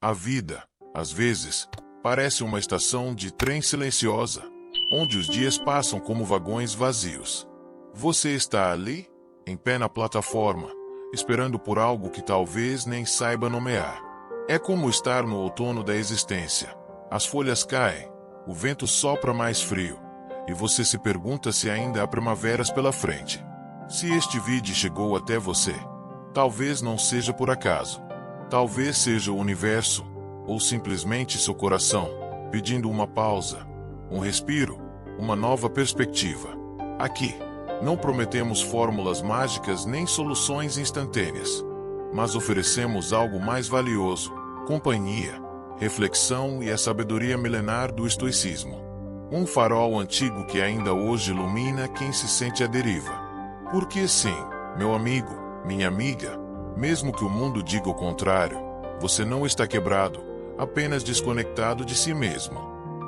A vida, às vezes, parece uma estação de trem silenciosa, onde os dias passam como vagões vazios. Você está ali, em pé na plataforma, esperando por algo que talvez nem saiba nomear. É como estar no outono da existência. As folhas caem, o vento sopra mais frio, e você se pergunta se ainda há primaveras pela frente. Se este vídeo chegou até você, talvez não seja por acaso. Talvez seja o universo, ou simplesmente seu coração, pedindo uma pausa, um respiro, uma nova perspectiva. Aqui, não prometemos fórmulas mágicas nem soluções instantâneas, mas oferecemos algo mais valioso: companhia, reflexão e a sabedoria milenar do estoicismo. Um farol antigo que ainda hoje ilumina quem se sente à deriva. Porque sim, meu amigo, minha amiga, mesmo que o mundo diga o contrário, você não está quebrado, apenas desconectado de si mesmo.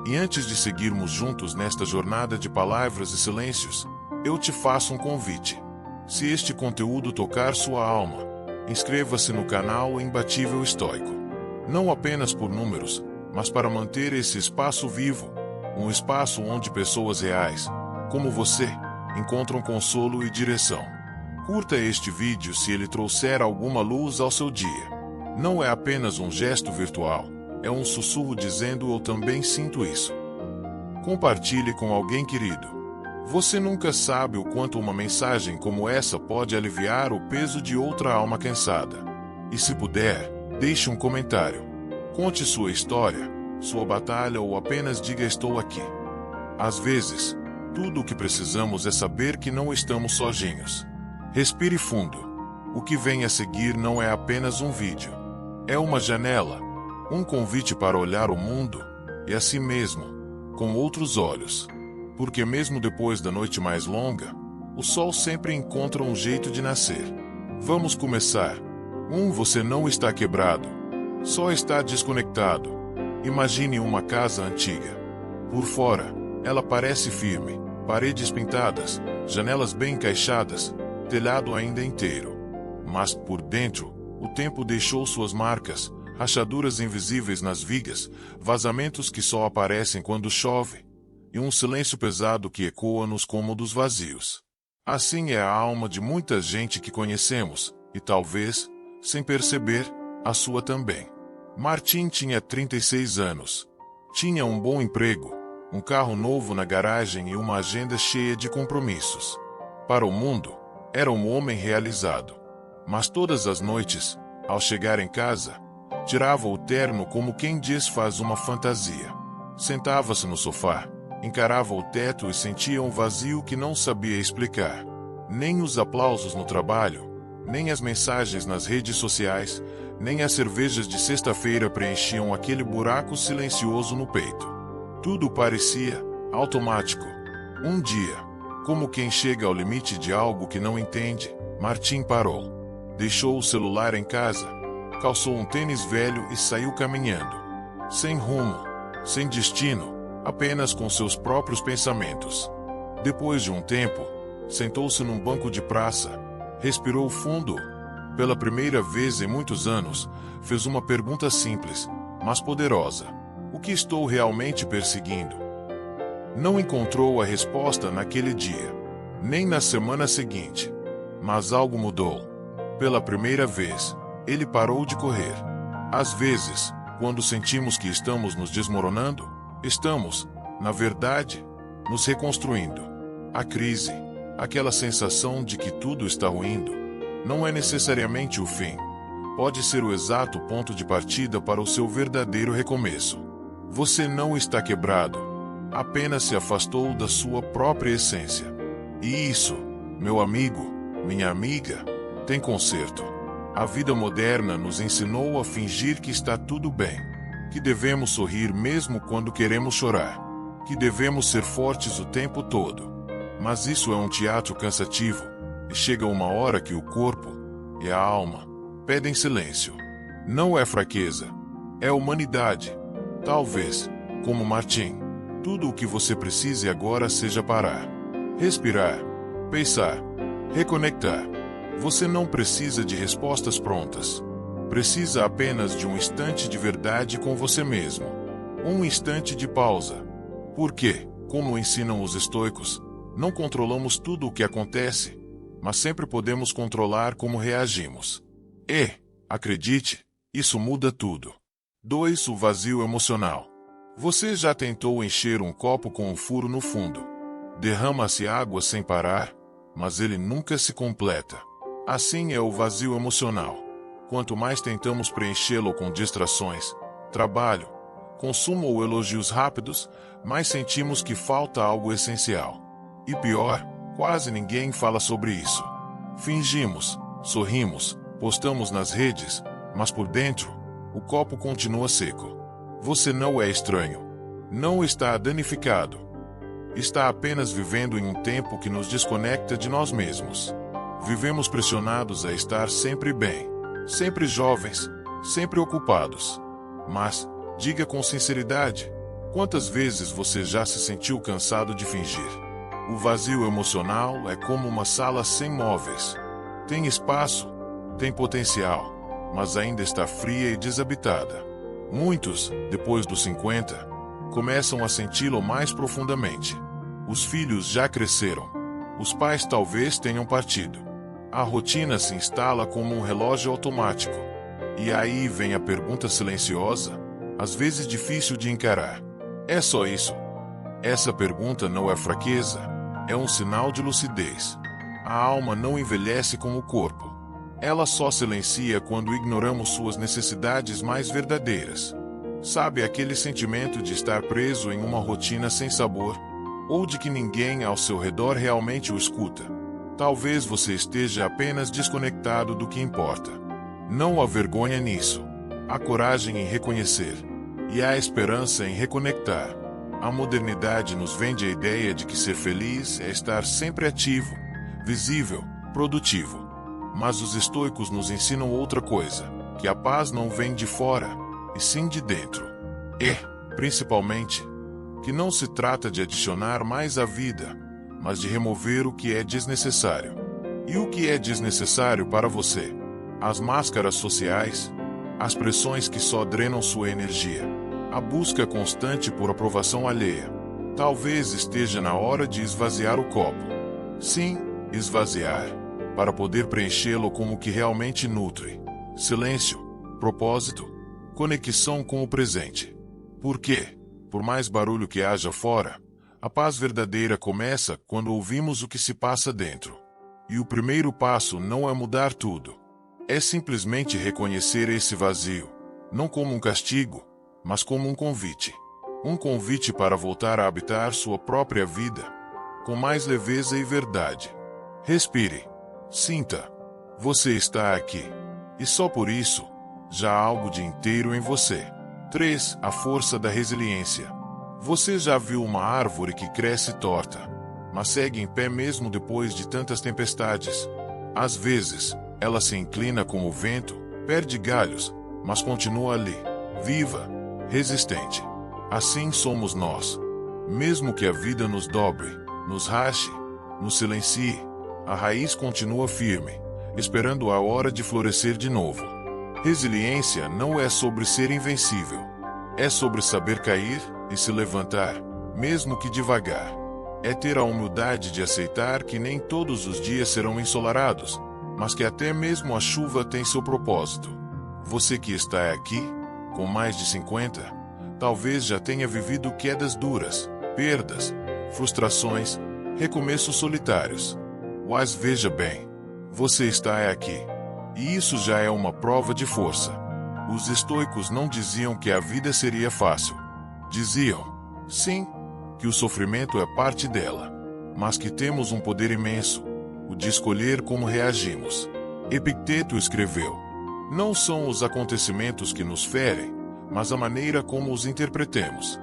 E antes de seguirmos juntos nesta jornada de palavras e silêncios, eu te faço um convite. Se este conteúdo tocar sua alma, inscreva-se no canal Imbatível Estoico. Não apenas por números, mas para manter esse espaço vivo, um espaço onde pessoas reais, como você, encontram consolo e direção. Curta este vídeo se ele trouxer alguma luz ao seu dia. Não é apenas um gesto virtual, é um sussurro dizendo eu também sinto isso. Compartilhe com alguém querido. Você nunca sabe o quanto uma mensagem como essa pode aliviar o peso de outra alma cansada. E se puder, deixe um comentário. Conte sua história, sua batalha ou apenas diga estou aqui. Às vezes, tudo o que precisamos é saber que não estamos sozinhos. Respire fundo. O que vem a seguir não é apenas um vídeo. É uma janela, um convite para olhar o mundo, e a si mesmo, com outros olhos. Porque mesmo depois da noite mais longa, o sol sempre encontra um jeito de nascer. Vamos começar. Você não está quebrado. Só está desconectado. Imagine uma casa antiga. Por fora, ela parece firme, paredes pintadas, janelas bem encaixadas, telhado ainda inteiro. Mas por dentro, o tempo deixou suas marcas, rachaduras invisíveis nas vigas, vazamentos que só aparecem quando chove, e um silêncio pesado que ecoa nos cômodos vazios. Assim é a alma de muita gente que conhecemos, e talvez, sem perceber, a sua também. Martin tinha 36 anos. Tinha um bom emprego, um carro novo na garagem e uma agenda cheia de compromissos. Para o mundo, era um homem realizado. Mas todas as noites, ao chegar em casa, tirava o terno como quem desfaz uma fantasia. Sentava-se no sofá, encarava o teto e sentia um vazio que não sabia explicar. Nem os aplausos no trabalho, nem as mensagens nas redes sociais, nem as cervejas de sexta-feira preenchiam aquele buraco silencioso no peito. Tudo parecia automático. Um dia, como quem chega ao limite de algo que não entende, Martin parou. Deixou o celular em casa, calçou um tênis velho e saiu caminhando. Sem rumo, sem destino, apenas com seus próprios pensamentos. Depois de um tempo, sentou-se num banco de praça, respirou fundo. Pela primeira vez em muitos anos, fez uma pergunta simples, mas poderosa. O que estou realmente perseguindo? Não encontrou a resposta naquele dia, nem na semana seguinte. Mas algo mudou. Pela primeira vez, ele parou de correr. Às vezes, quando sentimos que estamos nos desmoronando, estamos, na verdade, nos reconstruindo. A crise, aquela sensação de que tudo está ruindo, não é necessariamente o fim. Pode ser o exato ponto de partida para o seu verdadeiro recomeço. Você não está quebrado, apenas se afastou da sua própria essência. E isso, meu amigo, minha amiga, tem conserto. A vida moderna nos ensinou a fingir que está tudo bem, que devemos sorrir mesmo quando queremos chorar, que devemos ser fortes o tempo todo. Mas isso é um teatro cansativo, e chega uma hora que o corpo e a alma pedem silêncio. Não é fraqueza, é humanidade. Talvez, como Martin, tudo o que você precise agora seja parar, respirar, pensar, reconectar. Você não precisa de respostas prontas. Precisa apenas de um instante de verdade com você mesmo. Um instante de pausa. Porque, como ensinam os estoicos, não controlamos tudo o que acontece, mas sempre podemos controlar como reagimos. E, acredite, isso muda tudo. 2. O vazio emocional. Você já tentou encher um copo com um furo no fundo? Derrama-se água sem parar, mas ele nunca se completa. Assim é o vazio emocional. Quanto mais tentamos preenchê-lo com distrações, trabalho, consumo ou elogios rápidos, mais sentimos que falta algo essencial. E pior, quase ninguém fala sobre isso. Fingimos, sorrimos, postamos nas redes, mas por dentro, o copo continua seco. Você não é estranho. Não está danificado. Está apenas vivendo em um tempo que nos desconecta de nós mesmos. Vivemos pressionados a estar sempre bem, sempre jovens, sempre ocupados. Mas, diga com sinceridade, quantas vezes você já se sentiu cansado de fingir? O vazio emocional é como uma sala sem móveis. Tem espaço, tem potencial, mas ainda está fria e desabitada. Muitos, depois dos 50, começam a senti-lo mais profundamente. Os filhos já cresceram. Os pais talvez tenham partido. A rotina se instala como um relógio automático. E aí vem a pergunta silenciosa, às vezes difícil de encarar. É só isso? Essa pergunta não é fraqueza, é um sinal de lucidez. A alma não envelhece como o corpo. Ela só silencia quando ignoramos suas necessidades mais verdadeiras. Sabe aquele sentimento de estar preso em uma rotina sem sabor? Ou de que ninguém ao seu redor realmente o escuta? Talvez você esteja apenas desconectado do que importa. Não há vergonha nisso. Há coragem em reconhecer. E há esperança em reconectar. A modernidade nos vende a ideia de que ser feliz é estar sempre ativo, visível, produtivo. Mas os estoicos nos ensinam outra coisa, que a paz não vem de fora, e sim de dentro. E, principalmente, que não se trata de adicionar mais à vida, mas de remover o que é desnecessário. E o que é desnecessário para você? As máscaras sociais, as pressões que só drenam sua energia, a busca constante por aprovação alheia. Talvez esteja na hora de esvaziar o copo. Sim, esvaziar, para poder preenchê-lo com o que realmente nutre. Silêncio, propósito, conexão com o presente. Por quê? Por mais barulho que haja fora, a paz verdadeira começa quando ouvimos o que se passa dentro. E o primeiro passo não é mudar tudo. É simplesmente reconhecer esse vazio, não como um castigo, mas como um convite. Um convite para voltar a habitar sua própria vida, com mais leveza e verdade. Respire. Sinta. Você está aqui. E só por isso, já há algo de inteiro em você. 3. A força da resiliência. Você já viu uma árvore que cresce torta, mas segue em pé mesmo depois de tantas tempestades? Às vezes, ela se inclina com o vento, perde galhos, mas continua ali, viva, resistente. Assim somos nós. Mesmo que a vida nos dobre, nos rache, nos silencie, a raiz continua firme, esperando a hora de florescer de novo. Resiliência não é sobre ser invencível. É sobre saber cair e se levantar, mesmo que devagar. É ter a humildade de aceitar que nem todos os dias serão ensolarados, mas que até mesmo a chuva tem seu propósito. Você que está aqui, com mais de 50, talvez já tenha vivido quedas duras, perdas, frustrações, recomeços solitários. Mas veja bem, você está aqui. E isso já é uma prova de força. Os estoicos não diziam que a vida seria fácil. Diziam, sim, que o sofrimento é parte dela, mas que temos um poder imenso, o de escolher como reagimos. Epicteto escreveu, não são os acontecimentos que nos ferem, mas a maneira como os interpretemos.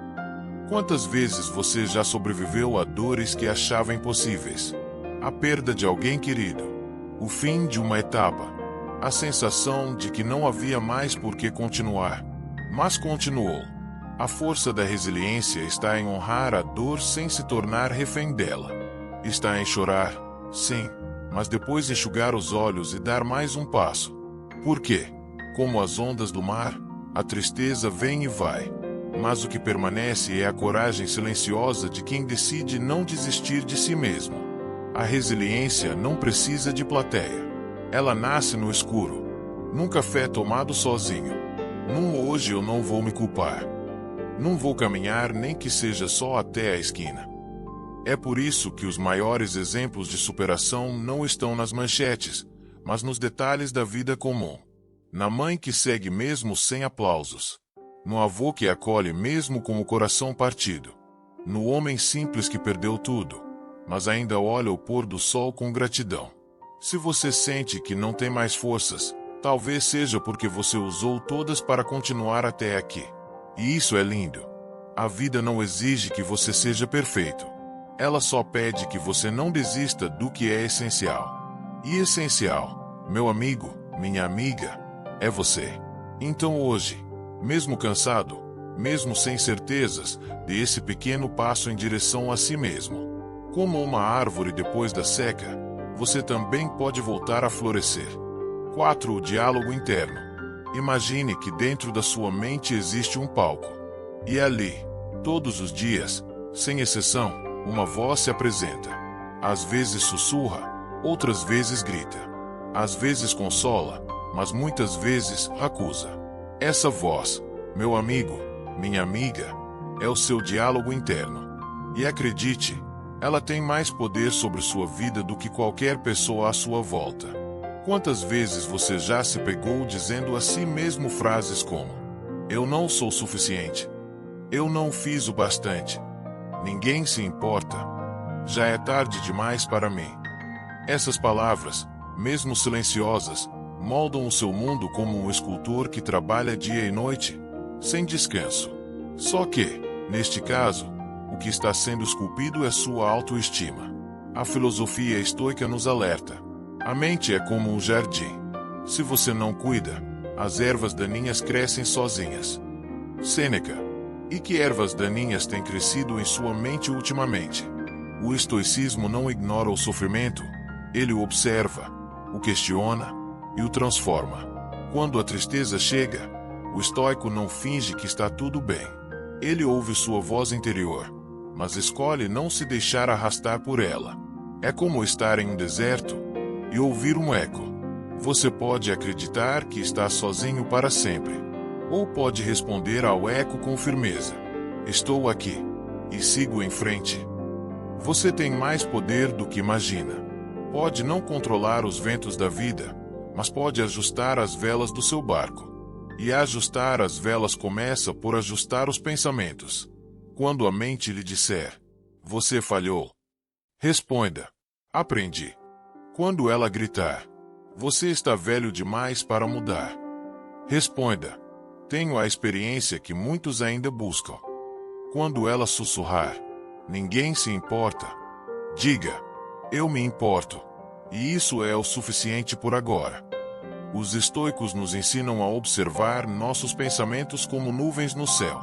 Quantas vezes você já sobreviveu a dores que achava impossíveis? A perda de alguém querido, o fim de uma etapa, a sensação de que não havia mais por que continuar, mas continuou. A força da resiliência está em honrar a dor sem se tornar refém dela. Está em chorar, sim, mas depois enxugar os olhos e dar mais um passo. Por quê? Como as ondas do mar, a tristeza vem e vai. Mas o que permanece é a coragem silenciosa de quem decide não desistir de si mesmo. A resiliência não precisa de plateia. Ela nasce no escuro. Num café tomado sozinho. Num hoje eu não vou me culpar. Não vou caminhar nem que seja só até a esquina. É por isso que os maiores exemplos de superação não estão nas manchetes, mas nos detalhes da vida comum. Na mãe que segue mesmo sem aplausos. No avô que acolhe mesmo com o coração partido. No homem simples que perdeu tudo, mas ainda olha o pôr do sol com gratidão. Se você sente que não tem mais forças, talvez seja porque você usou todas para continuar até aqui. E isso é lindo. A vida não exige que você seja perfeito. Ela só pede que você não desista do que é essencial. E essencial, meu amigo, minha amiga, é você. Então hoje, mesmo cansado, mesmo sem certezas, dê esse pequeno passo em direção a si mesmo. Como uma árvore depois da seca, você também pode voltar a florescer. 4. O diálogo interno. Imagine que dentro da sua mente existe um palco. E ali, todos os dias, sem exceção, uma voz se apresenta. Às vezes sussurra, outras vezes grita. Às vezes consola, mas muitas vezes acusa. Essa voz, meu amigo, minha amiga, é o seu diálogo interno. E acredite, ela tem mais poder sobre sua vida do que qualquer pessoa à sua volta. Quantas vezes você já se pegou dizendo a si mesmo frases como: eu não sou suficiente. Eu não fiz o bastante. Ninguém se importa. Já é tarde demais para mim. Essas palavras, mesmo silenciosas, moldam o seu mundo como um escultor que trabalha dia e noite, sem descanso. Só que, neste caso, o que está sendo esculpido é sua autoestima. A filosofia estoica nos alerta. A mente é como um jardim. Se você não cuida, as ervas daninhas crescem sozinhas. Sêneca. E que ervas daninhas têm crescido em sua mente ultimamente? O estoicismo não ignora o sofrimento, ele o observa, o questiona e o transforma. Quando a tristeza chega, o estoico não finge que está tudo bem. Ele ouve sua voz interior, mas escolhe não se deixar arrastar por ela. É como estar em um deserto e ouvir um eco. Você pode acreditar que está sozinho para sempre, ou pode responder ao eco com firmeza: estou aqui, e sigo em frente. Você tem mais poder do que imagina. Pode não controlar os ventos da vida, mas pode ajustar as velas do seu barco. E ajustar as velas começa por ajustar os pensamentos. Quando a mente lhe disser: você falhou, responda: aprendi. Quando ela gritar: você está velho demais para mudar, responda: tenho a experiência que muitos ainda buscam. Quando ela sussurrar: ninguém se importa, diga: eu me importo. E isso é o suficiente por agora. Os estoicos nos ensinam a observar nossos pensamentos como nuvens no céu.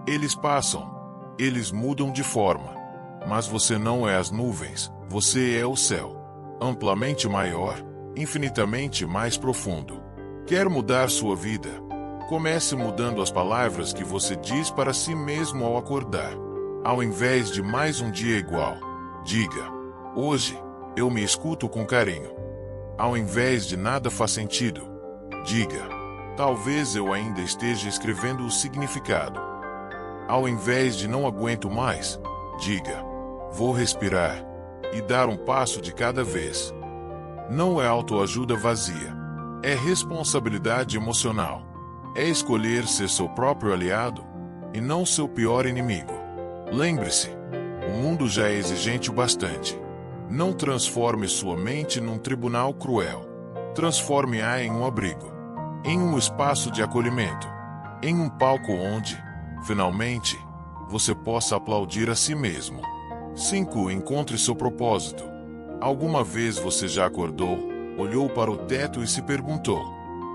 Eles passam, eles mudam de forma. Mas você não é as nuvens, você é o céu. Amplamente maior, infinitamente mais profundo. Quer mudar sua vida? Comece mudando as palavras que você diz para si mesmo ao acordar. Ao invés de mais um dia igual, diga: hoje, eu me escuto com carinho. Ao invés de nada faz sentido, diga: talvez eu ainda esteja escrevendo o significado. Ao invés de não aguento mais, diga: vou respirar e dar um passo de cada vez. Não é autoajuda vazia. É responsabilidade emocional. É escolher ser seu próprio aliado e não seu pior inimigo. Lembre-se, o mundo já é exigente o bastante. Não transforme sua mente num tribunal cruel. Transforme-a em um abrigo, em um espaço de acolhimento, em um palco onde, finalmente, você possa aplaudir a si mesmo. 5. Encontre seu propósito. Alguma vez você já acordou, olhou para o teto e se perguntou: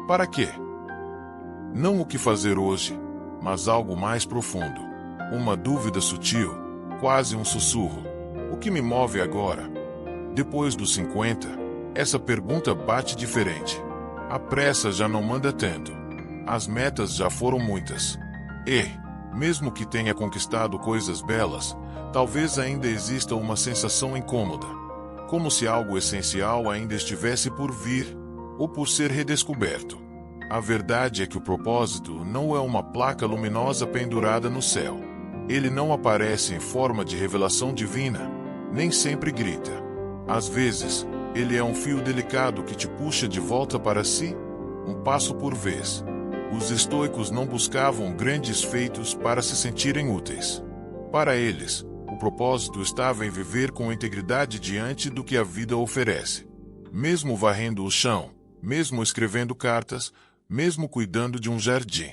para quê? Não o que fazer hoje, mas algo mais profundo. Uma dúvida sutil, quase um sussurro. O que me move agora? Depois dos 50, essa pergunta bate diferente. A pressa já não manda tanto. As metas já foram muitas. E, mesmo que tenha conquistado coisas belas, talvez ainda exista uma sensação incômoda, como se algo essencial ainda estivesse por vir, ou por ser redescoberto. A verdade é que o propósito não é uma placa luminosa pendurada no céu. Ele não aparece em forma de revelação divina, nem sempre grita. Às vezes, ele é um fio delicado que te puxa de volta para si, um passo por vez. Os estoicos não buscavam grandes feitos para se sentirem úteis. Para eles, o propósito estava em viver com integridade diante do que a vida oferece. Mesmo varrendo o chão, mesmo escrevendo cartas, mesmo cuidando de um jardim.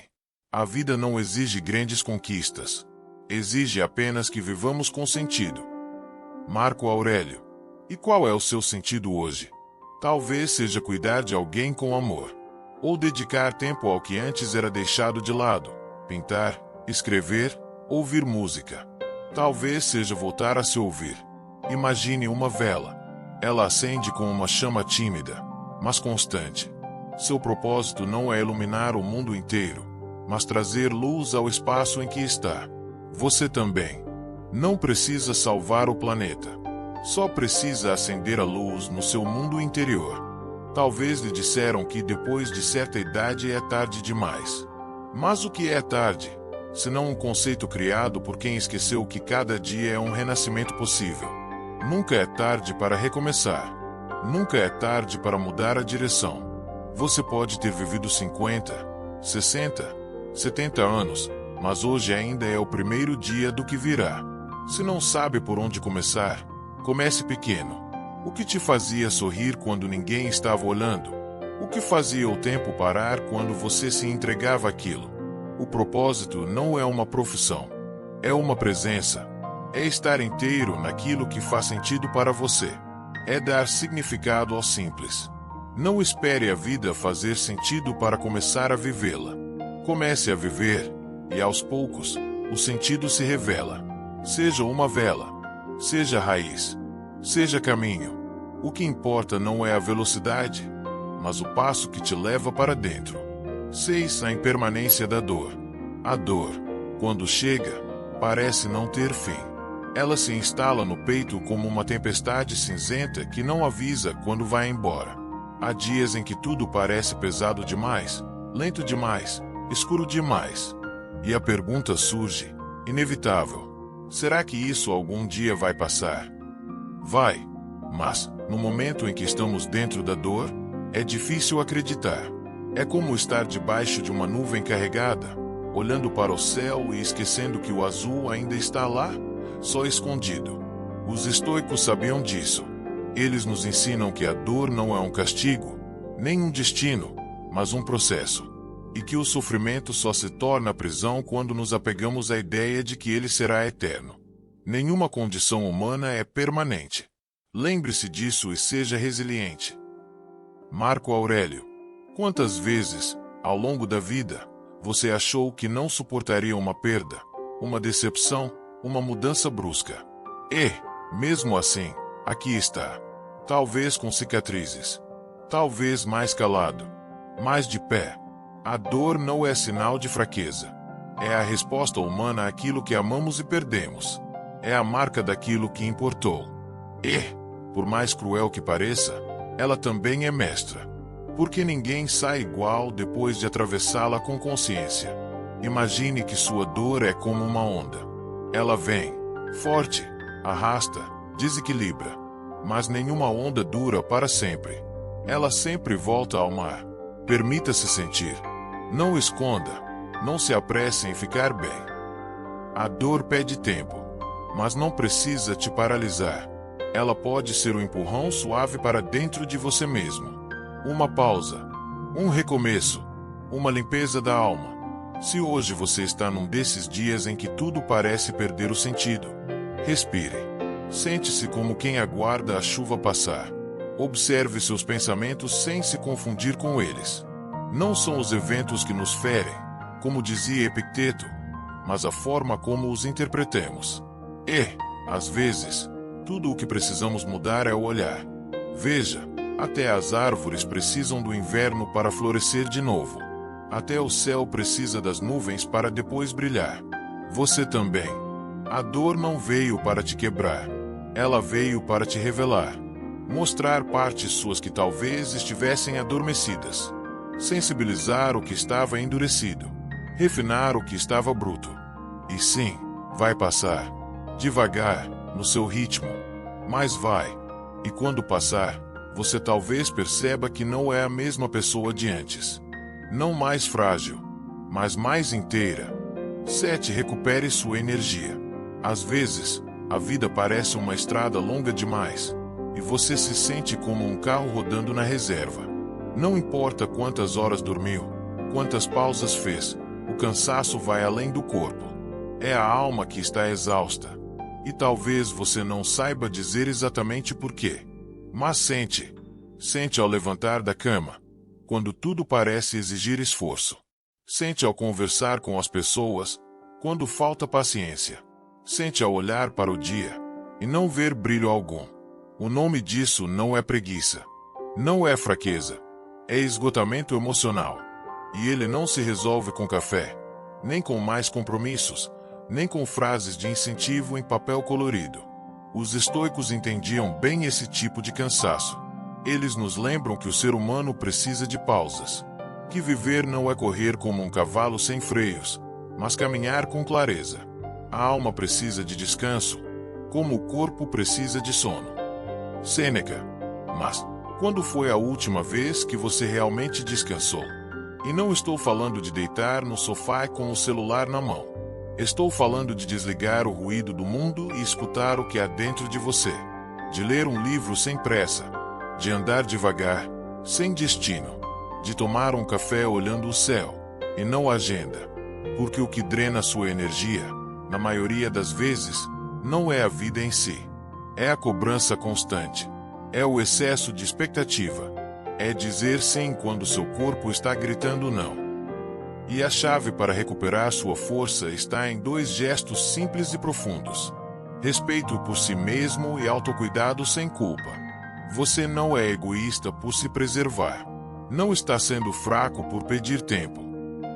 A vida não exige grandes conquistas. Exige apenas que vivamos com sentido. Marco Aurélio. E qual é o seu sentido hoje? Talvez seja cuidar de alguém com amor. Ou dedicar tempo ao que antes era deixado de lado. Pintar, escrever, ouvir música. Talvez seja voltar a se ouvir. Imagine uma vela. Ela acende com uma chama tímida, mas constante. Seu propósito não é iluminar o mundo inteiro, mas trazer luz ao espaço em que está. Você também. Não precisa salvar o planeta. Só precisa acender a luz no seu mundo interior. Talvez lhe disseram que depois de certa idade é tarde demais. Mas o que é tarde? Senão um conceito criado por quem esqueceu que cada dia é um renascimento possível. Nunca é tarde para recomeçar. Nunca é tarde para mudar a direção. Você pode ter vivido 50, 60, 70 anos, mas hoje ainda é o primeiro dia do que virá. Se não sabe por onde começar, comece pequeno. O que te fazia sorrir quando ninguém estava olhando? O que fazia o tempo parar quando você se entregava àquilo? O propósito não é uma profissão. É uma presença. É estar inteiro naquilo que faz sentido para você. É dar significado ao simples. Não espere a vida fazer sentido para começar a vivê-la. Comece a viver, e aos poucos, o sentido se revela. Seja uma vela, seja raiz, seja caminho. O que importa não é a velocidade, mas o passo que te leva para dentro. 6. A impermanência da dor. A dor, quando chega, parece não ter fim. Ela se instala no peito como uma tempestade cinzenta que não avisa quando vai embora. Há dias em que tudo parece pesado demais, lento demais, escuro demais. E a pergunta surge, inevitável: será que isso algum dia vai passar? Vai, mas, no momento em que estamos dentro da dor, é difícil acreditar. É como estar debaixo de uma nuvem carregada, olhando para o céu e esquecendo que o azul ainda está lá, só escondido. Os estoicos sabiam disso. Eles nos ensinam que a dor não é um castigo, nem um destino, mas um processo. E que o sofrimento só se torna prisão quando nos apegamos à ideia de que ele será eterno. Nenhuma condição humana é permanente. Lembre-se disso e seja resiliente. Marco Aurélio. Quantas vezes, ao longo da vida, você achou que não suportaria uma perda, uma decepção, uma mudança brusca? E, mesmo assim, aqui está. Talvez com cicatrizes. Talvez mais calado. Mais de pé. A dor não é sinal de fraqueza. É a resposta humana àquilo que amamos e perdemos. É a marca daquilo que importou. E, por mais cruel que pareça, ela também é mestra. Porque ninguém sai igual depois de atravessá-la com consciência. Imagine que sua dor é como uma onda. Ela vem, forte, arrasta, desequilibra. Mas nenhuma onda dura para sempre. Ela sempre volta ao mar. Permita-se sentir. Não esconda. Não se apresse em ficar bem. A dor pede tempo, mas não precisa te paralisar. Ela pode ser um empurrão suave para dentro de você mesmo. Uma pausa. Um recomeço. Uma limpeza da alma. Se hoje você está num desses dias em que tudo parece perder o sentido, respire. Sente-se como quem aguarda a chuva passar. Observe seus pensamentos sem se confundir com eles. Não são os eventos que nos ferem, como dizia Epicteto, mas a forma como os interpretemos. E, às vezes, tudo o que precisamos mudar é o olhar. Veja, até as árvores precisam do inverno para florescer de novo. Até o céu precisa das nuvens para depois brilhar. Você também. A dor não veio para te quebrar. Ela veio para te revelar. Mostrar partes suas que talvez estivessem adormecidas. Sensibilizar o que estava endurecido. Refinar o que estava bruto. E sim, vai passar. Devagar, no seu ritmo. Mas vai. E quando passar, você talvez perceba que não é a mesma pessoa de antes. Não mais frágil, mas mais inteira. 7. Recupere sua energia. Às vezes, a vida parece uma estrada longa demais, e você se sente como um carro rodando na reserva. Não importa quantas horas dormiu, quantas pausas fez, o cansaço vai além do corpo. É a alma que está exausta. E talvez você não saiba dizer exatamente por quê. Mas sente. Sente ao levantar da cama, quando tudo parece exigir esforço. Sente ao conversar com as pessoas, quando falta paciência. Sente ao olhar para o dia e não ver brilho algum. O nome disso não é preguiça. Não é fraqueza. É esgotamento emocional. E ele não se resolve com café, nem com mais compromissos, nem com frases de incentivo em papel colorido. Os estoicos entendiam bem esse tipo de cansaço. Eles nos lembram que o ser humano precisa de pausas. Que viver não é correr como um cavalo sem freios, mas caminhar com clareza. A alma precisa de descanso, como o corpo precisa de sono. Sêneca. Mas, quando foi a última vez que você realmente descansou? E não estou falando de deitar no sofá com o celular na mão. Estou falando de desligar o ruído do mundo e escutar o que há dentro de você. De ler um livro sem pressa. De andar devagar, sem destino. De tomar um café olhando o céu, e não a agenda. Porque o que drena sua energia, na maioria das vezes, não é a vida em si. É a cobrança constante. É o excesso de expectativa. É dizer sim quando seu corpo está gritando não. E a chave para recuperar sua força está em 2 gestos simples e profundos. Respeito por si mesmo e autocuidado sem culpa. Você não é egoísta por se preservar. Não está sendo fraco por pedir tempo.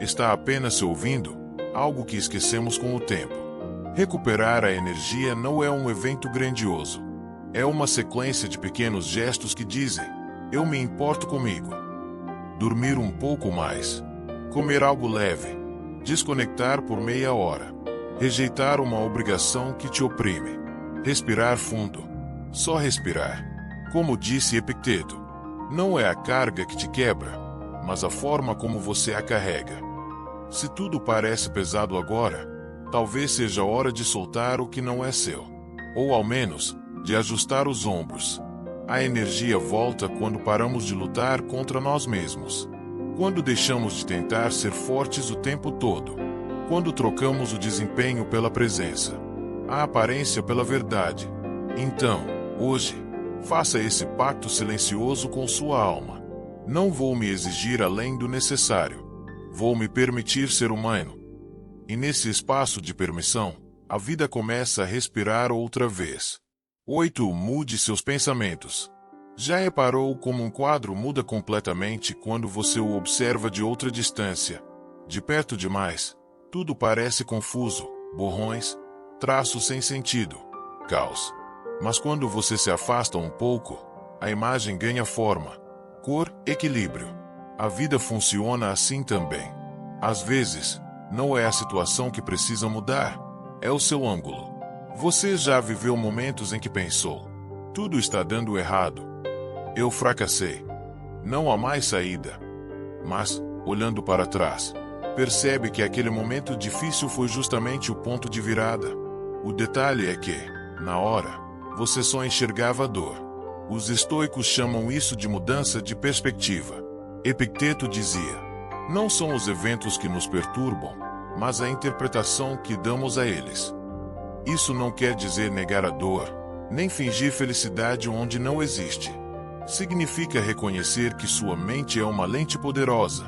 Está apenas se ouvindo, algo que esquecemos com o tempo. Recuperar a energia não é um evento grandioso. É uma sequência de pequenos gestos que dizem: eu me importo comigo. Dormir um pouco mais. Comer algo leve. Desconectar por meia hora. Rejeitar uma obrigação que te oprime. Respirar fundo. Só respirar. Como disse Epicteto, não é a carga que te quebra, mas a forma como você a carrega. Se tudo parece pesado agora, talvez seja hora de soltar o que não é seu. Ou ao menos, de ajustar os ombros. A energia volta quando paramos de lutar contra nós mesmos. Quando deixamos de tentar ser fortes o tempo todo. Quando trocamos o desempenho pela presença. A aparência pela verdade. Então, hoje, faça esse pacto silencioso com sua alma. Não vou me exigir além do necessário. Vou me permitir ser humano. E nesse espaço de permissão, a vida começa a respirar outra vez. 8. Mude seus pensamentos. Já reparou como um quadro muda completamente quando você o observa de outra distância? De perto demais, tudo parece confuso, borrões, traços sem sentido, caos. Mas quando você se afasta um pouco, a imagem ganha forma, cor, equilíbrio. A vida funciona assim também. Às vezes, não é a situação que precisa mudar, é o seu ângulo. Você já viveu momentos em que pensou: tudo está dando errado. Eu fracassei. Não há mais saída. Mas, olhando para trás, percebe que aquele momento difícil foi justamente o ponto de virada. O detalhe é que, na hora, você só enxergava a dor. Os estoicos chamam isso de mudança de perspectiva. Epicteto dizia: não são os eventos que nos perturbam, mas a interpretação que damos a eles. Isso não quer dizer negar a dor, nem fingir felicidade onde não existe. Significa reconhecer que sua mente é uma lente poderosa,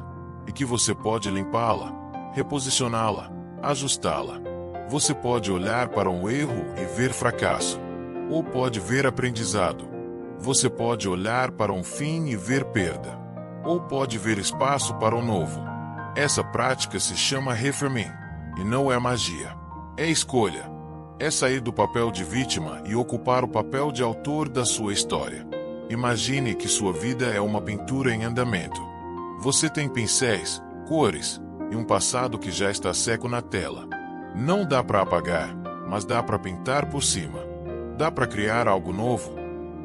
e que você pode limpá-la, reposicioná-la, ajustá-la. Você pode olhar para um erro e ver fracasso. Ou pode ver aprendizado. Você pode olhar para um fim e ver perda. Ou pode ver espaço para o novo. Essa prática se chama reframing, e não é magia. É escolha. É sair do papel de vítima e ocupar o papel de autor da sua história. Imagine que sua vida é uma pintura em andamento. Você tem pincéis, cores e um passado que já está seco na tela. Não dá para apagar, mas dá para pintar por cima. Dá para criar algo novo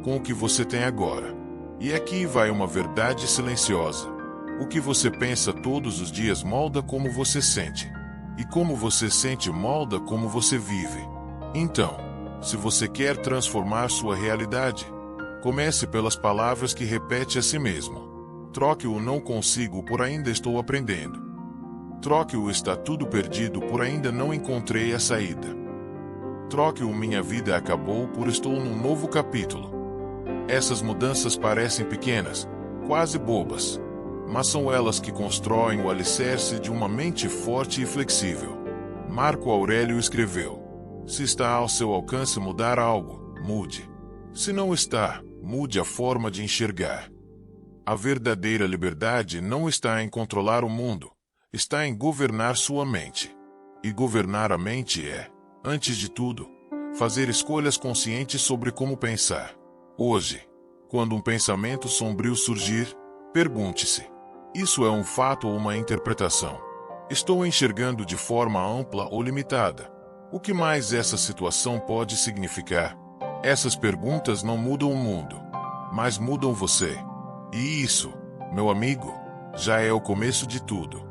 com o que você tem agora. E aqui vai uma verdade silenciosa. O que você pensa todos os dias molda como você sente. E como você sente molda como você vive. Então, se você quer transformar sua realidade, comece pelas palavras que repete a si mesmo. Troque o não consigo por ainda estou aprendendo. Troque o está tudo perdido por ainda não encontrei a saída. Troque o minha vida acabou por estou num novo capítulo. Essas mudanças parecem pequenas, quase bobas, mas são elas que constroem o alicerce de uma mente forte e flexível. Marco Aurélio escreveu: se está ao seu alcance mudar algo, mude. Se não está, mude a forma de enxergar. A verdadeira liberdade não está em controlar o mundo, está em governar sua mente. E governar a mente é, antes de tudo, fazer escolhas conscientes sobre como pensar. Hoje, quando um pensamento sombrio surgir, pergunte-se: isso é um fato ou uma interpretação? Estou enxergando de forma ampla ou limitada? O que mais essa situação pode significar? Essas perguntas não mudam o mundo, mas mudam você. E isso, meu amigo, já é o começo de tudo.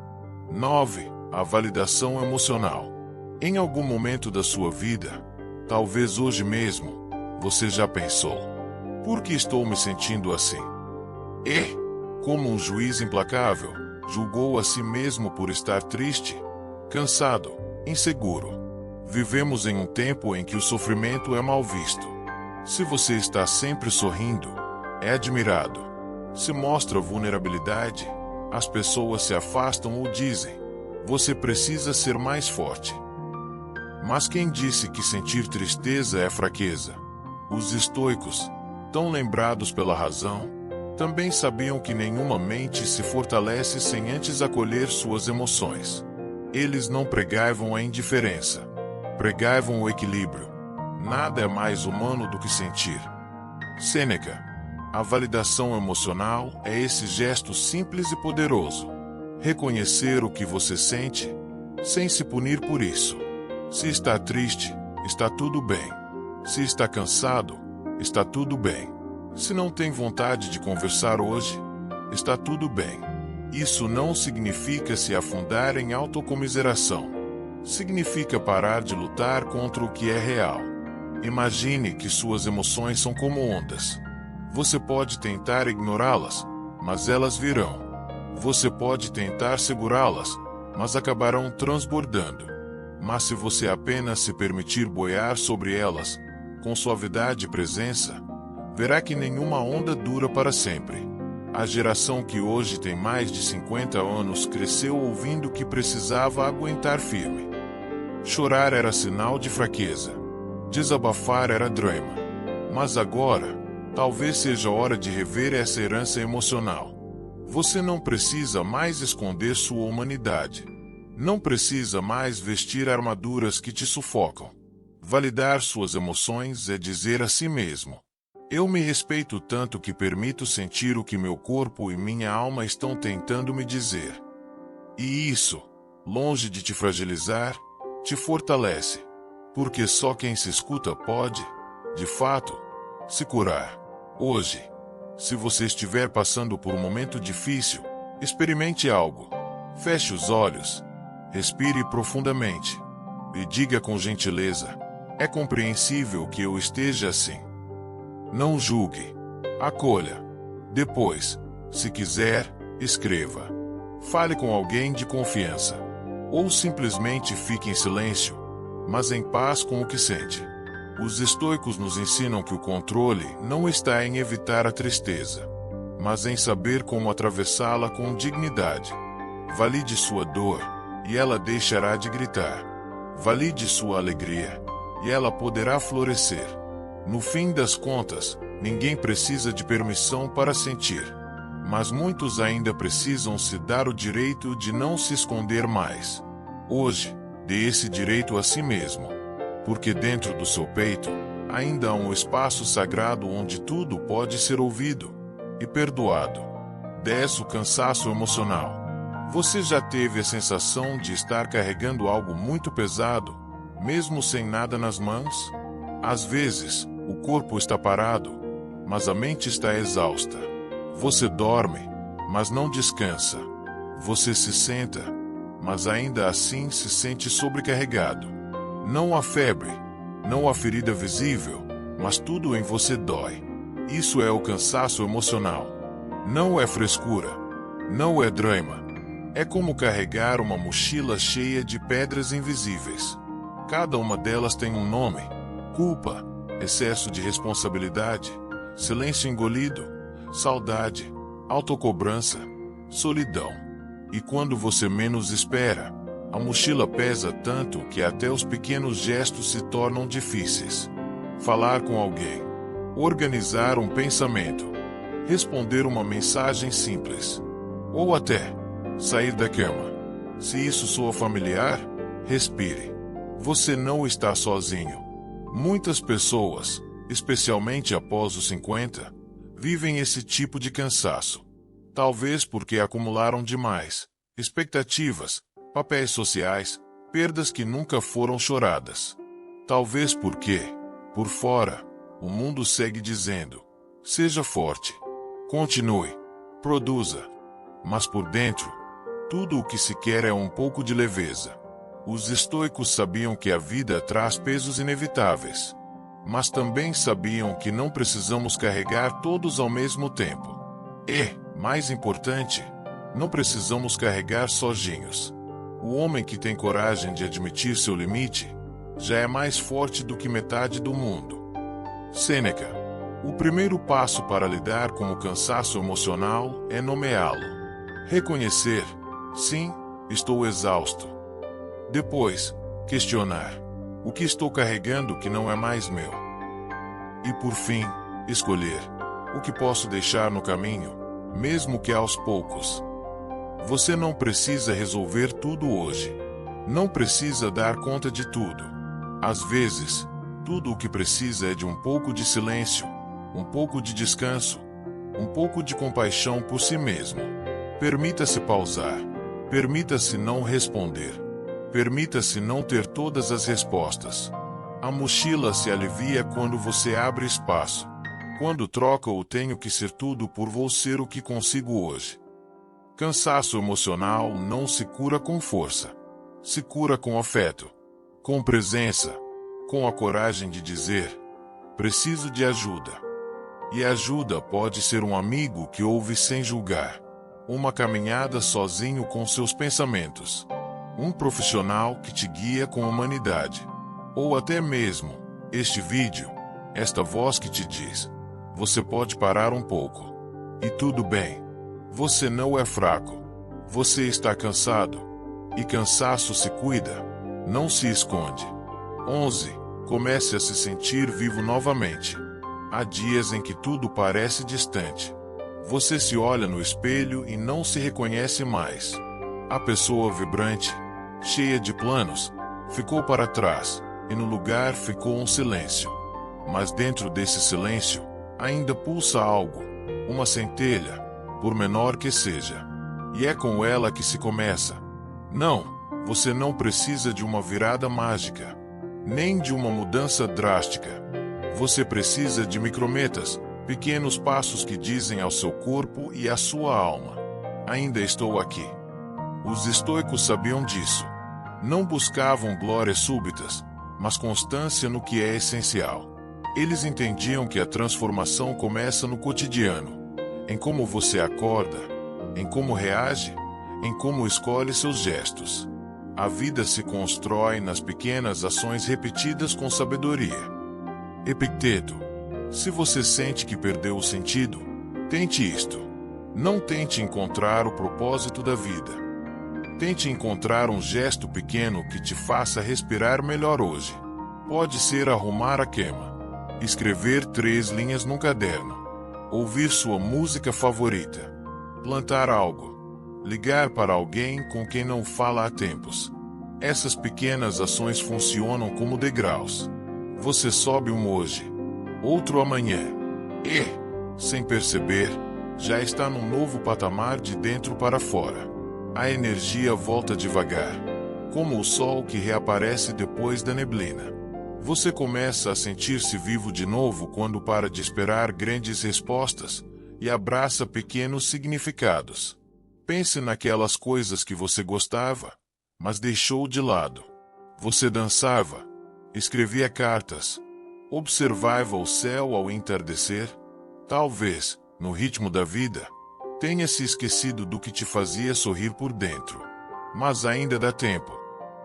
9. A validação emocional. Em algum momento da sua vida, talvez hoje mesmo, você já pensou: por que estou me sentindo assim? E, como um juiz implacável, julgou a si mesmo por estar triste, cansado, inseguro. Vivemos em um tempo em que o sofrimento é mal visto. Se você está sempre sorrindo, é admirado. Se mostra vulnerabilidade, as pessoas se afastam ou dizem: você precisa ser mais forte. Mas quem disse que sentir tristeza é fraqueza? Os estoicos, tão lembrados pela razão, também sabiam que nenhuma mente se fortalece sem antes acolher suas emoções. Eles não pregavam a indiferença, pregavam o equilíbrio. Nada é mais humano do que sentir. Sêneca. A validação emocional é esse gesto simples e poderoso. Reconhecer o que você sente, sem se punir por isso. Se está triste, está tudo bem. Se está cansado, está tudo bem. Se não tem vontade de conversar hoje, está tudo bem. Isso não significa se afundar em autocomiseração. Significa parar de lutar contra o que é real. Imagine que suas emoções são como ondas. Você pode tentar ignorá-las, mas elas virão. Você pode tentar segurá-las, mas acabarão transbordando. Mas se você apenas se permitir boiar sobre elas, com suavidade e presença, verá que nenhuma onda dura para sempre. A geração que hoje tem mais de 50 anos cresceu ouvindo que precisava aguentar firme. Chorar era sinal de fraqueza. Desabafar era drama. Mas agora, talvez seja hora de rever essa herança emocional. Você não precisa mais esconder sua humanidade. Não precisa mais vestir armaduras que te sufocam. Validar suas emoções é dizer a si mesmo: eu me respeito tanto que permito sentir o que meu corpo e minha alma estão tentando me dizer. E isso, longe de te fragilizar, te fortalece. Porque só quem se escuta pode, de fato, se curar. Hoje, se você estiver passando por um momento difícil, experimente algo. Feche os olhos, respire profundamente e diga com gentileza: é compreensível que eu esteja assim. Não julgue, acolha. Depois, se quiser, escreva. Fale com alguém de confiança. Ou simplesmente fique em silêncio, mas em paz com o que sente. Os estoicos nos ensinam que o controle não está em evitar a tristeza, mas em saber como atravessá-la com dignidade. Valide sua dor, e ela deixará de gritar. Valide sua alegria, e ela poderá florescer. No fim das contas, ninguém precisa de permissão para sentir. Mas muitos ainda precisam se dar o direito de não se esconder mais. Hoje, dê esse direito a si mesmo. Porque dentro do seu peito, ainda há um espaço sagrado onde tudo pode ser ouvido e perdoado. 10. O cansaço emocional. Você já teve a sensação de estar carregando algo muito pesado, mesmo sem nada nas mãos? Às vezes, o corpo está parado, mas a mente está exausta. Você dorme, mas não descansa. Você se senta, mas ainda assim se sente sobrecarregado. Não há febre, não há ferida visível, mas tudo em você dói. Isso é o cansaço emocional. Não é frescura, não é drama. É como carregar uma mochila cheia de pedras invisíveis. Cada uma delas tem um nome: culpa, excesso de responsabilidade, silêncio engolido, saudade, autocobrança, solidão. E quando você menos espera, a mochila pesa tanto que até os pequenos gestos se tornam difíceis. Falar com alguém, organizar um pensamento, responder uma mensagem simples, ou até sair da cama. Se isso soa familiar, respire. Você não está sozinho. Muitas pessoas, especialmente após os 50, vivem esse tipo de cansaço. Talvez porque acumularam demais expectativas, papéis sociais, perdas que nunca foram choradas. Talvez porque, por fora, o mundo segue dizendo: seja forte, continue, produza. Mas por dentro, tudo o que se quer é um pouco de leveza. Os estoicos sabiam que a vida traz pesos inevitáveis, mas também sabiam que não precisamos carregar todos ao mesmo tempo. E, mais importante, não precisamos carregar sozinhos. O homem que tem coragem de admitir seu limite já é mais forte do que metade do mundo. Sêneca. O primeiro passo para lidar com o cansaço emocional é nomeá-lo. Reconhecer: sim, estou exausto. Depois, questionar: o que estou carregando que não é mais meu? E por fim, escolher: o que posso deixar no caminho, mesmo que aos poucos. Você não precisa resolver tudo hoje. Não precisa dar conta de tudo. Às vezes, tudo o que precisa é de um pouco de silêncio, um pouco de descanso, um pouco de compaixão por si mesmo. Permita-se pausar. Permita-se não responder. Permita-se não ter todas as respostas. A mochila se alivia quando você abre espaço. Quando troca o tenho que ser tudo por vou ser o que consigo hoje. Cansaço emocional não se cura com força. Se cura com afeto, com presença, com a coragem de dizer: preciso de ajuda. E ajuda pode ser um amigo que ouve sem julgar, uma caminhada sozinho com seus pensamentos, um profissional que te guia com humanidade, ou até mesmo este vídeo, esta voz que te diz: você pode parar um pouco. E tudo bem. Você não é fraco. Você está cansado. E cansaço se cuida, não se esconde. 11. Comece a se sentir vivo novamente. Há dias em que tudo parece distante. Você se olha no espelho e não se reconhece mais. A pessoa vibrante, cheia de planos, ficou para trás, e no lugar ficou um silêncio. Mas dentro desse silêncio, ainda pulsa algo, uma centelha, por menor que seja. E é com ela que se começa. Não, você não precisa de uma virada mágica, nem de uma mudança drástica. Você precisa de micrometas, pequenos passos que dizem ao seu corpo e à sua alma: ainda estou aqui. Os estoicos sabiam disso. Não buscavam glórias súbitas, mas constância no que é essencial. Eles entendiam que a transformação começa no cotidiano, em como você acorda, em como reage, em como escolhe seus gestos. A vida se constrói nas pequenas ações repetidas com sabedoria. Epicteto. Se você sente que perdeu o sentido, tente isto. Não tente encontrar o propósito da vida. Tente encontrar um gesto pequeno que te faça respirar melhor hoje. Pode ser arrumar a cama, escrever 3 linhas num caderno, ouvir sua música favorita, plantar algo, ligar para alguém com quem não fala há tempos. Essas pequenas ações funcionam como degraus. Você sobe um hoje, outro amanhã, e, sem perceber, já está num novo patamar de dentro para fora. A energia volta devagar, como o sol que reaparece depois da neblina. Você começa a sentir-se vivo de novo quando para de esperar grandes respostas e abraça pequenos significados. Pense naquelas coisas que você gostava, mas deixou de lado. Você dançava, escrevia cartas, observava o céu ao entardecer. Talvez, no ritmo da vida, tenha se esquecido do que te fazia sorrir por dentro. Mas ainda dá tempo.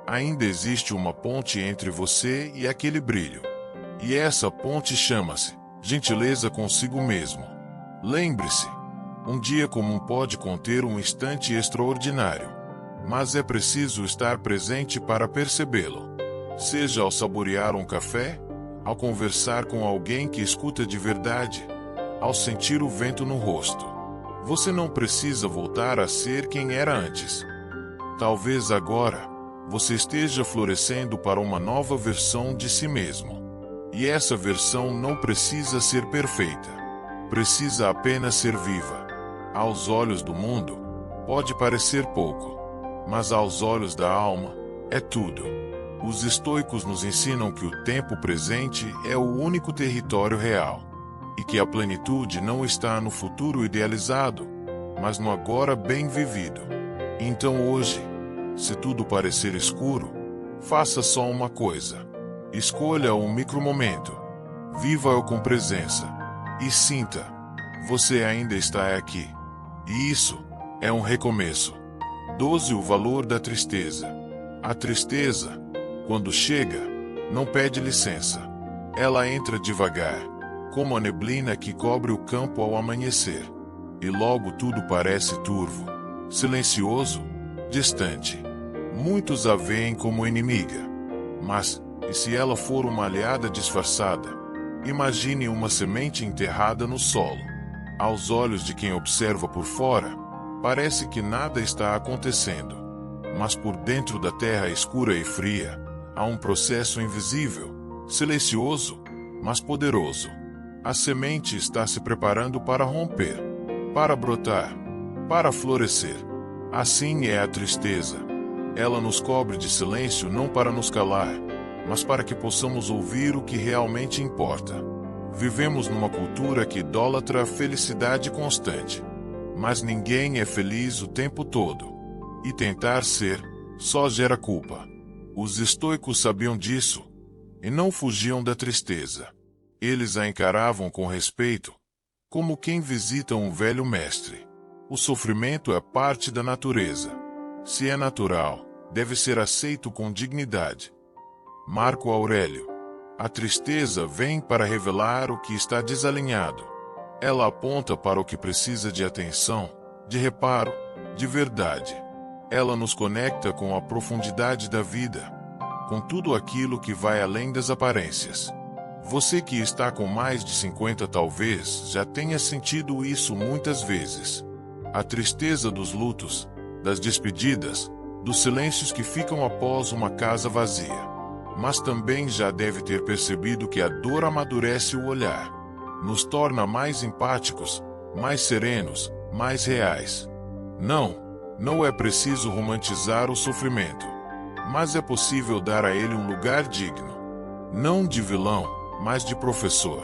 Ainda existe uma ponte entre você e aquele brilho. E essa ponte chama-se gentileza consigo mesmo. Lembre-se, um dia comum pode conter um instante extraordinário. Mas é preciso estar presente para percebê-lo. Seja ao saborear um café, ao conversar com alguém que escuta de verdade, ao sentir o vento no rosto. Você não precisa voltar a ser quem era antes. Talvez agora, você esteja florescendo para uma nova versão de si mesmo. E essa versão não precisa ser perfeita. Precisa apenas ser viva. Aos olhos do mundo, pode parecer pouco. Mas aos olhos da alma, é tudo. Os estoicos nos ensinam que o tempo presente é o único território real. E que a plenitude não está no futuro idealizado, mas no agora bem vivido. Então hoje, se tudo parecer escuro, faça só uma coisa. Escolha um micromomento. Viva-o com presença. E sinta, você ainda está aqui. E isso é um recomeço. 12. O valor da tristeza. A tristeza, quando chega, não pede licença. Ela entra devagar, como a neblina que cobre o campo ao amanhecer. E logo tudo parece turvo, silencioso, distante. Muitos a veem como inimiga. Mas, e se ela for uma aliada disfarçada? Imagine uma semente enterrada no solo. Aos olhos de quem observa por fora, parece que nada está acontecendo. Mas por dentro da terra escura e fria, há um processo invisível, silencioso, mas poderoso. A semente está se preparando para romper, para brotar, para florescer. Assim é a tristeza. Ela nos cobre de silêncio não para nos calar, mas para que possamos ouvir o que realmente importa. Vivemos numa cultura que idolatra a felicidade constante. Mas ninguém é feliz o tempo todo. E tentar ser, só gera culpa. Os estoicos sabiam disso, e não fugiam da tristeza. Eles a encaravam com respeito, como quem visita um velho mestre. O sofrimento é parte da natureza. Se é natural, deve ser aceito com dignidade. Marco Aurélio. A tristeza vem para revelar o que está desalinhado. Ela aponta para o que precisa de atenção, de reparo, de verdade. Ela nos conecta com a profundidade da vida, com tudo aquilo que vai além das aparências. Você que está com mais de 50 talvez já tenha sentido isso muitas vezes. A tristeza dos lutos, das despedidas, dos silêncios que ficam após uma casa vazia. Mas também já deve ter percebido que a dor amadurece o olhar. Nos torna mais empáticos, mais serenos, mais reais. Não é preciso romantizar o sofrimento. Mas é possível dar a ele um lugar digno. Não de vilão, mas de professor.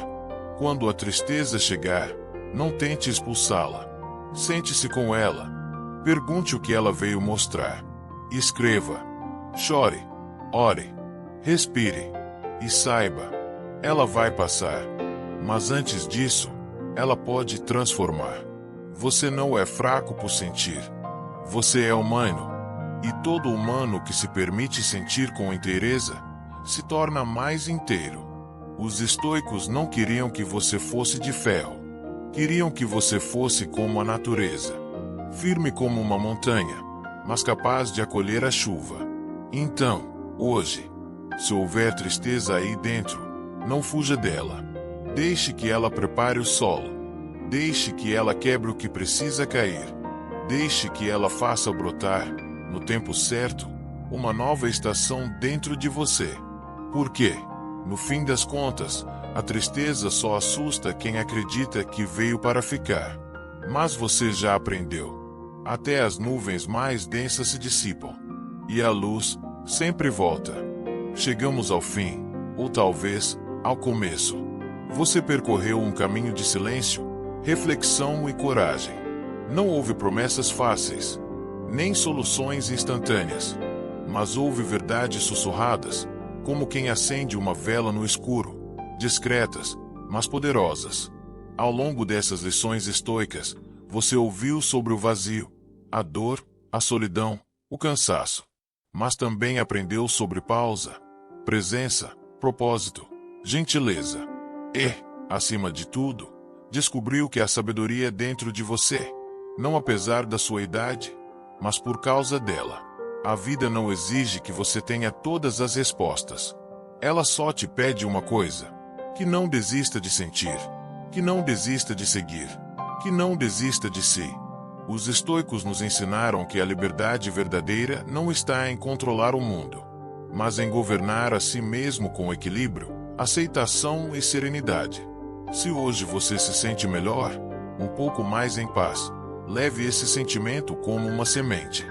Quando a tristeza chegar, não tente expulsá-la. Sente-se com ela. Pergunte o que ela veio mostrar. Escreva. Chore. Ore. Respire. E saiba, ela vai passar. Mas antes disso, ela pode transformar. Você não é fraco por sentir. Você é humano. E todo humano que se permite sentir com inteireza, se torna mais inteiro. Os estoicos não queriam que você fosse de ferro. Queriam que você fosse como a natureza. Firme como uma montanha, mas capaz de acolher a chuva. Então, hoje, se houver tristeza aí dentro, não fuja dela. Deixe que ela prepare o solo. Deixe que ela quebre o que precisa cair. Deixe que ela faça brotar, no tempo certo, uma nova estação dentro de você. Porque, no fim das contas, a tristeza só assusta quem acredita que veio para ficar. Mas você já aprendeu. Até as nuvens mais densas se dissipam. E a luz sempre volta. Chegamos ao fim, ou talvez, ao começo. Você percorreu um caminho de silêncio, reflexão e coragem. Não houve promessas fáceis, nem soluções instantâneas. Mas houve verdades sussurradas, como quem acende uma vela no escuro, discretas, mas poderosas. Ao longo dessas lições estoicas, você ouviu sobre o vazio, a dor, a solidão, o cansaço. Mas também aprendeu sobre pausa, presença, propósito, gentileza. E, acima de tudo, descobriu que a sabedoria é dentro de você, não apesar da sua idade, mas por causa dela. A vida não exige que você tenha todas as respostas. Ela só te pede uma coisa: que não desista de sentir, que não desista de seguir, que não desista de si. Os estoicos nos ensinaram que a liberdade verdadeira não está em controlar o mundo, mas em governar a si mesmo com equilíbrio, aceitação e serenidade. Se hoje você se sente melhor, um pouco mais em paz, leve esse sentimento como uma semente.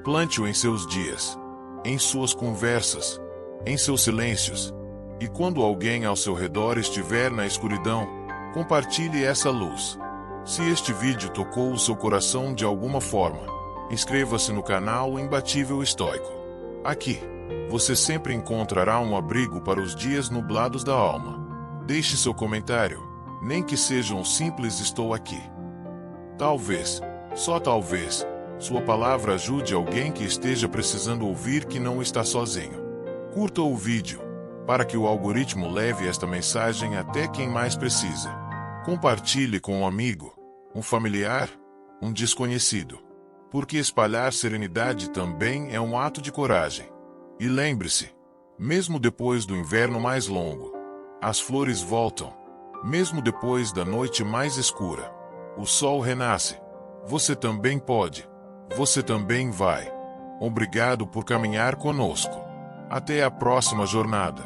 Plante-o em seus dias, em suas conversas, em seus silêncios. E quando alguém ao seu redor estiver na escuridão, compartilhe essa luz. Se este vídeo tocou o seu coração de alguma forma, inscreva-se no canal Imbatível Estoico. Aqui, você sempre encontrará um abrigo para os dias nublados da alma. Deixe seu comentário, nem que seja um simples "estou aqui". Talvez, só talvez, sua palavra ajude alguém que esteja precisando ouvir que não está sozinho. Curta o vídeo, para que o algoritmo leve esta mensagem até quem mais precisa. Compartilhe com um amigo, um familiar, um desconhecido. Porque espalhar serenidade também é um ato de coragem. E lembre-se, mesmo depois do inverno mais longo, as flores voltam. Mesmo depois da noite mais escura, o sol renasce. Você também pode. Você também vai. Obrigado por caminhar conosco. Até a próxima jornada.